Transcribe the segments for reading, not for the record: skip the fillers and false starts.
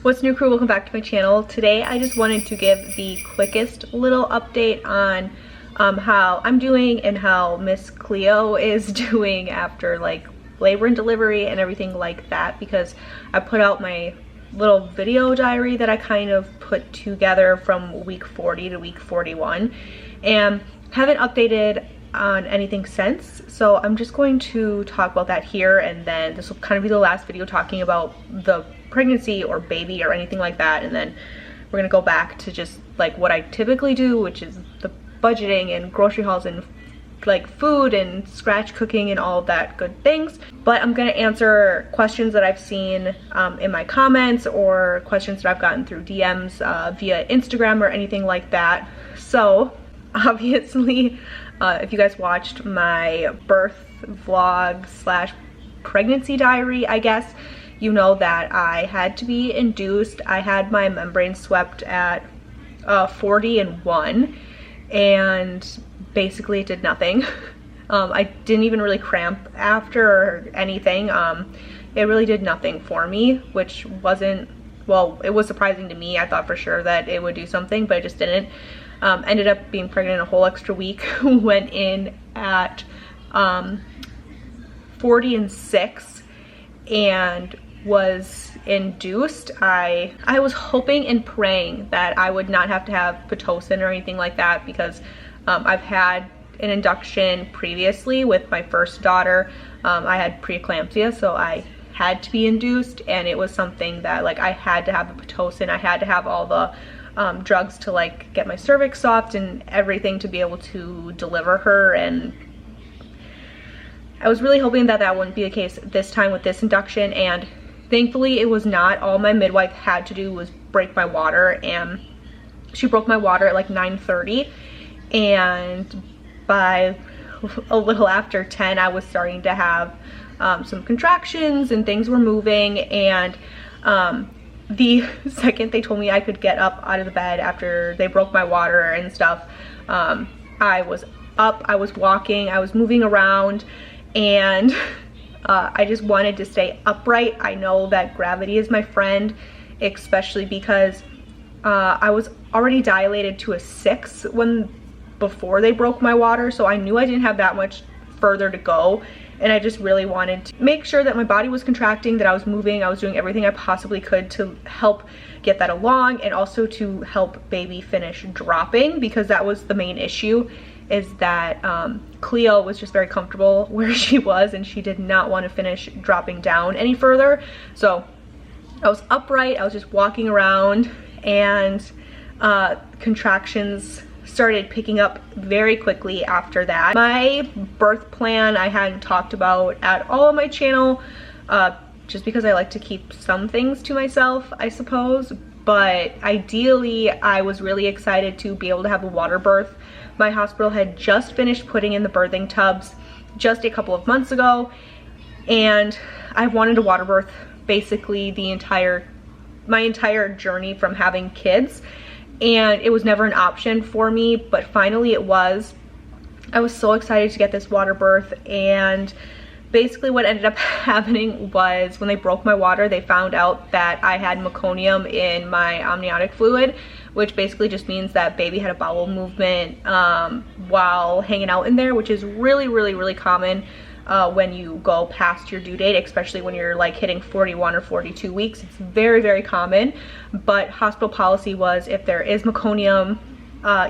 What's new, crew? Welcome back to my channel. Today I just wanted to give the quickest little update on how I'm doing and how Miss Cleo is doing after like labor and delivery and everything like that, because I put out my little video diary that I kind of put together from week 40 to week 41 and haven't updated on anything since. So I'm just going to talk about that here, and then this will kind of be the last video talking about the pregnancy or baby or anything like that, and then we're gonna go back to just like what I typically do, which is the budgeting and grocery hauls and like food and scratch cooking and all of that good things. But I'm gonna answer questions that I've seen in my comments or questions that I've gotten through DMs via Instagram or anything like that. So obviously if you guys watched my birth vlog slash pregnancy diary, I guess, you know that I had to be induced. I had my membrane swept at 40 and basically it did nothing. I didn't even really cramp after or anything. It really did nothing for me, which wasn't, well, it was surprising to me. I thought for sure that it would do something, but it just didn't. Ended up being pregnant a whole extra week. Went in at 46 and was induced. I was hoping and praying that I would not have to have Pitocin or anything like that, because I've had an induction previously with my first daughter. I had preeclampsia, so I had to be induced, and it was something that like I had to have the Pitocin. I had to have all the drugs to like get my cervix soft and everything to be able to deliver her, and I was really hoping that that wouldn't be the case this time with this induction, and thankfully it was not. All my midwife had to do was break my water, and she broke my water at like 9:30, and by a little after 10 I was starting to have some contractions and things were moving, and the second they told me I could get up out of the bed after they broke my water and stuff, I was up, I was walking, I was moving around, and I just wanted to stay upright. I know that gravity is my friend, especially because I was already dilated to a 6 before they broke my water, so I knew I didn't have that much further to go, and I just really wanted to make sure that my body was contracting, that I was moving, I was doing everything I possibly could to help get that along, and also to help baby finish dropping, because that was the main issue, is that Cleo was just very comfortable where she was, and she did not want to finish dropping down any further. So I was upright, I was just walking around, and contractions started picking up very quickly after that. My birth plan I hadn't talked about at all on my channel, just because I like to keep some things to myself, I suppose. But ideally I was really excited to be able to have a water birth. My hospital had just finished putting in the birthing tubs just a couple of months ago, and I wanted a water birth basically my entire journey from having kids, and it was never an option for me, but finally it was. I was so excited to get this water birth, and basically what ended up happening was when they broke my water, they found out that I had meconium in my amniotic fluid, which basically just means that baby had a bowel movement while hanging out in there, which is really common when you go past your due date, especially when you're like hitting 41 or 42 weeks. It's very common, but hospital policy was if there is meconium,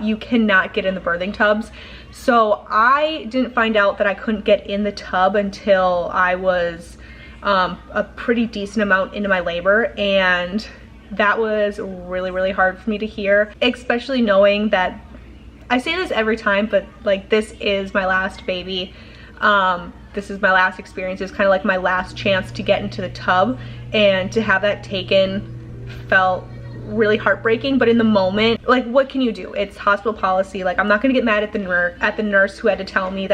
you cannot get in the birthing tubs. So I didn't find out that I couldn't get in the tub until I was a pretty decent amount into my labor, and that was really hard for me to hear, especially knowing that, I say this every time, but like this is my last baby. This is my last experience. It's kind of like my last chance to get into the tub, and to have that taken felt really heartbreaking. But in the moment, like, what can you do? It's hospital policy. Like, I'm not gonna get mad at the nurse who had to tell me.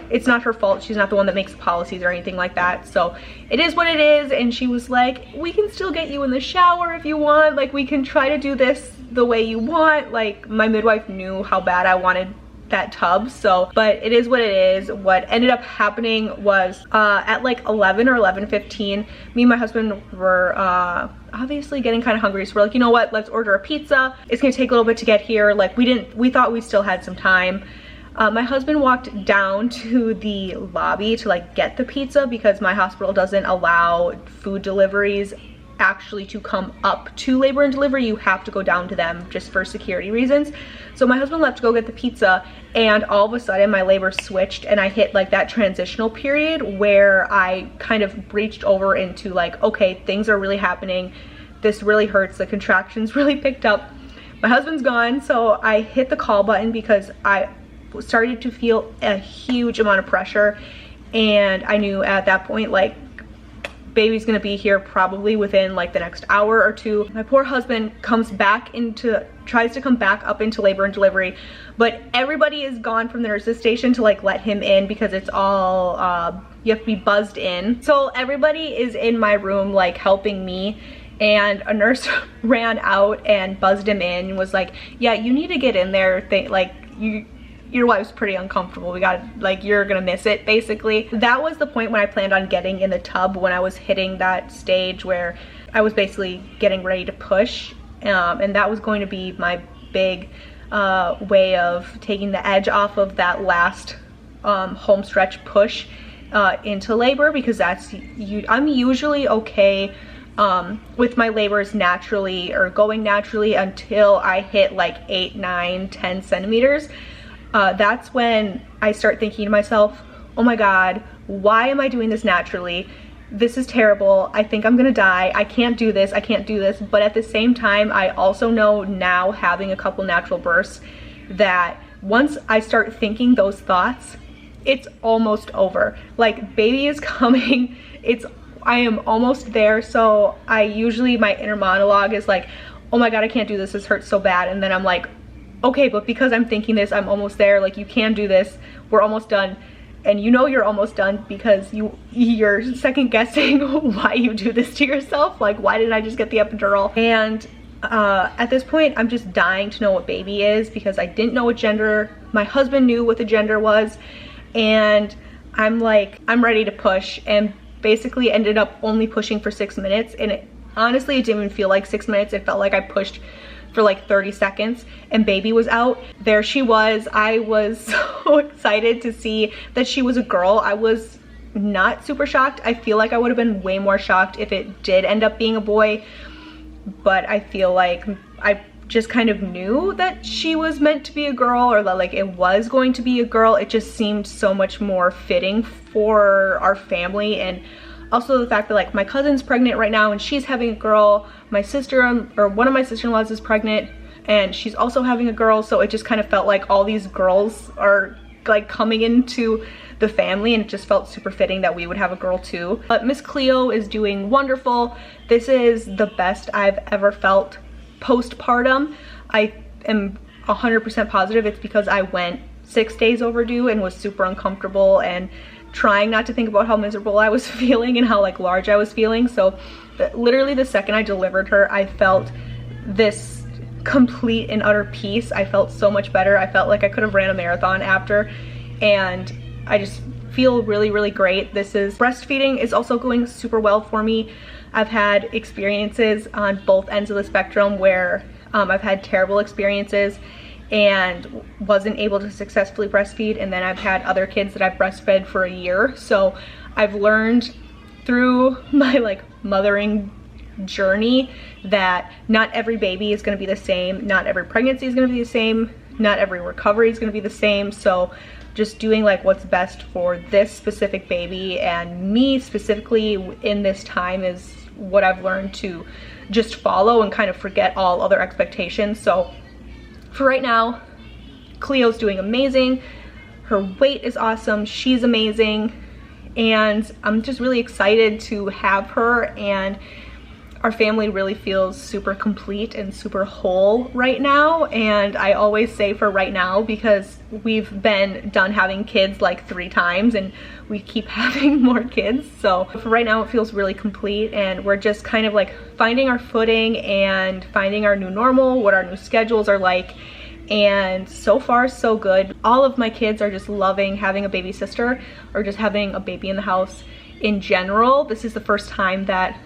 It's not her fault. She's not the one that makes policies or anything like that. So it is what it is. And she was like, we can still get you in the shower if you want. Like, we can try to do this the way you want. Like, my midwife knew how bad I wanted that tub. So, but it is what it is. What ended up happening was at like 11 or 11:15, me and my husband were obviously getting kind of hungry, so we're like, you know what, let's order a pizza. It's gonna take a little bit to get here. Like we thought we still had some time. My husband walked down to the lobby to like get the pizza because my hospital doesn't allow food deliveries actually to come up to labor and delivery. You have to go down to them just for security reasons. So my husband left to go get the pizza, and all of a sudden my labor switched and I hit like that transitional period where I kind of breached over into like, okay, things are really happening. This really hurts. The contractions really picked up. My husband's gone, so I hit the call button because I started to feel a huge amount of pressure, and I knew at that point like baby's gonna be here probably within like the next hour or two. My poor husband tries to come back up into labor and delivery, but everybody is gone from the nurse's station to like let him in because it's all you have to be buzzed in. So everybody is in my room like helping me, and a nurse ran out and buzzed him in and was like, yeah, you need to get in there. Your wife's pretty uncomfortable. We got, like, you're gonna miss it, basically. That was the point when I planned on getting in the tub, when I was hitting that stage where I was basically getting ready to push. And that was going to be my big way of taking the edge off of that last home stretch push into labor, because I'm usually okay with my labors naturally or going naturally until I hit like 8, 9, 10 centimeters. That's when I start thinking to myself, oh my God, why am I doing this naturally? This is terrible. I think I'm gonna die. I can't do this. I can't do this. But at the same time, I also know now, having a couple natural births, that once I start thinking those thoughts, it's almost over. Like, baby is coming. I am almost there. So my inner monologue is like, oh my God, I can't do this. This hurts so bad. And then I'm like, okay, but because I'm thinking this, I'm almost there. Like, you can do this. We're almost done. And you know you're almost done because you're second guessing why you do this to yourself. Like, why didn't I just get the epidural? And at this point, I'm just dying to know what baby is, because I didn't know what gender. My husband knew what the gender was. And I'm like, I'm ready to push, and basically ended up only pushing for 6 minutes. And honestly, it didn't even feel like 6 minutes. It felt like I pushed for like 30 seconds and baby was out. There she was. I was so excited to see that she was a girl. I was not super shocked. I feel like I would have been way more shocked if it did end up being a boy, but I feel like I just kind of knew that she was meant to be a girl, or that like it was going to be a girl. It just seemed so much more fitting for our family. And also the fact that like my cousin's pregnant right now and she's having a girl. My sister, or one of my sister-in-laws, is pregnant and she's also having a girl. So it just kind of felt like all these girls are like coming into the family, and it just felt super fitting that we would have a girl too. But Miss Cleo is doing wonderful. This is the best I've ever felt postpartum. I am 100% positive it's because I went 6 days overdue and was super uncomfortable and trying not to think about how miserable I was feeling and how like large I was feeling. So literally the second I delivered her, I felt this complete and utter peace. I felt so much better. I felt like I could have ran a marathon after, and I just feel really, really great. Breastfeeding is also going super well for me. I've had experiences on both ends of the spectrum where I've had terrible experiences and wasn't able to successfully breastfeed, and then I've had other kids that I've breastfed for a year. So I've learned through my like mothering journey that not every baby is going to be the same, not every pregnancy is going to be the same, not every recovery is going to be the same. So just doing like what's best for this specific baby and me specifically in this time is what I've learned to just follow and kind of forget all other expectations. So for right now, Cleo's doing amazing. Her weight is awesome. She's amazing. And I'm just really excited to have her, and our family really feels super complete and super whole right now. And I always say for right now because we've been done having kids like 3 times and we keep having more kids. So for right now it feels really complete, and we're just kind of like finding our footing and finding our new normal, what our new schedules are like. and so far so good. All of my kids are just loving having a baby sister or just having a baby in the house in general. This is the first time that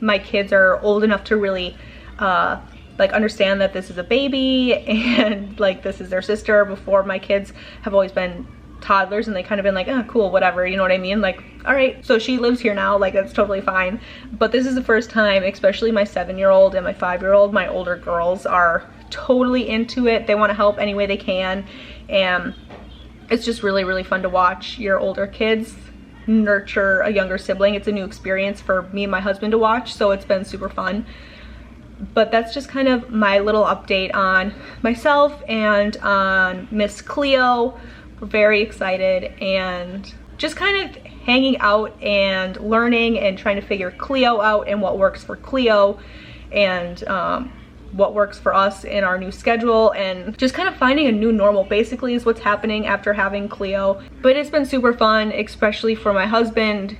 my kids are old enough to really like understand that this is a baby and like this is their sister. Before, my kids have always been toddlers and they kind of been like, oh cool, whatever, you know what I mean? Like, all right, so she lives here now, like that's totally fine. But this is the first time, especially my 7-year-old and my 5-year-old, my older girls are totally into it. They want to help any way they can, and it's just really, really fun to watch your older kids nurture a younger sibling. It's a new experience for me and my husband to watch, so it's been super fun. But that's just kind of my little update on myself and on Miss Cleo. We're very excited and just kind of hanging out and learning and trying to figure Cleo out and what works for Cleo and what works for us in our new schedule, and just kind of finding a new normal basically is what's happening after having Cleo. But it's been super fun, especially for my husband,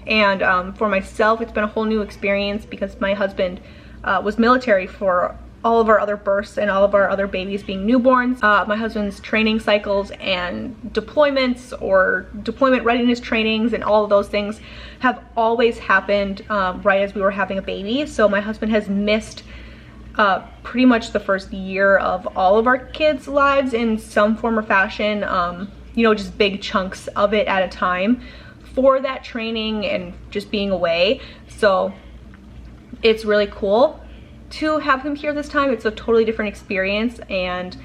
and for myself it's been a whole new experience because my husband was military for all of our other births and all of our other babies being newborns. My husband's training cycles and deployments or deployment readiness trainings and all of those things have always happened right as we were having a baby. So my husband has missed pretty much the first year of all of our kids' lives in some form or fashion, you know, just big chunks of it at a time for that training and just being away. So it's really cool to have him here this time. It's a totally different experience, and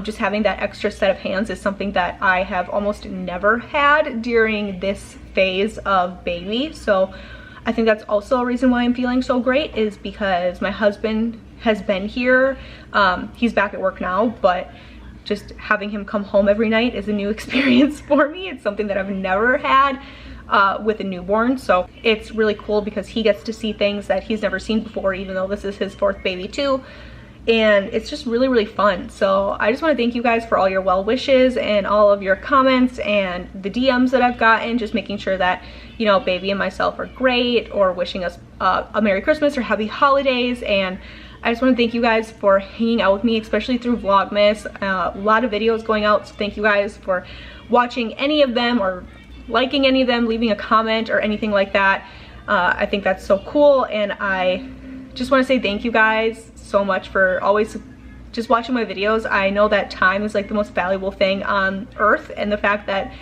just having that extra set of hands is something that I have almost never had during this phase of baby. So I think that's also a reason why I'm feeling so great, is because my husband has been here. He's back at work now, but just having him come home every night is a new experience for me. It's something that I've never had with a newborn. So it's really cool because he gets to see things that he's never seen before, even though this is his 4th baby too. And it's just really, really fun. So I just want to thank you guys for all your well wishes and all of your comments and the DMs that I've gotten, just making sure that, you know, baby and myself are great, or wishing us a Merry Christmas or Happy Holidays. And I just want to thank you guys for hanging out with me, especially through Vlogmas. A lot of videos going out, so thank you guys for watching any of them or liking any of them, leaving a comment or anything like that. I think that's so cool, and I just want to say thank you guys so much for always just watching my videos. I know that time is like the most valuable thing on earth, and the fact that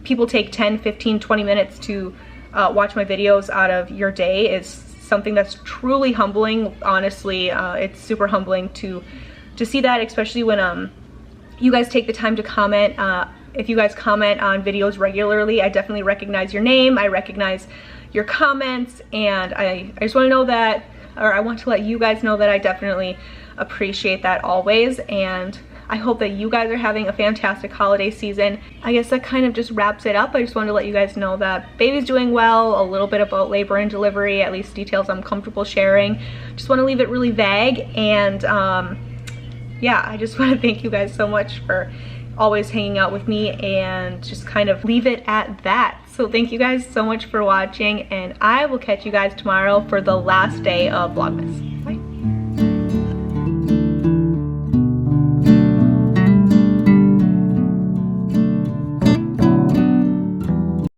people take 10, 15, 20 minutes to watch my videos out of your day is something that's truly humbling. Honestly, it's super humbling to see that, especially when you guys take the time to comment. If you guys comment on videos regularly, I definitely recognize your name, I recognize your comments, and I just want to know that, or I want to let you guys know that I definitely appreciate that always. And I hope that you guys are having a fantastic holiday season. I guess that kind of just wraps it up. I just wanted to let you guys know that baby's doing well, a little bit about labor and delivery, at least details I'm comfortable sharing. Just want to leave it really vague, and yeah, I just want to thank you guys so much for always hanging out with me, and just kind of leave it at that. So thank you guys so much for watching, and I will catch you guys tomorrow for the last day of Vlogmas.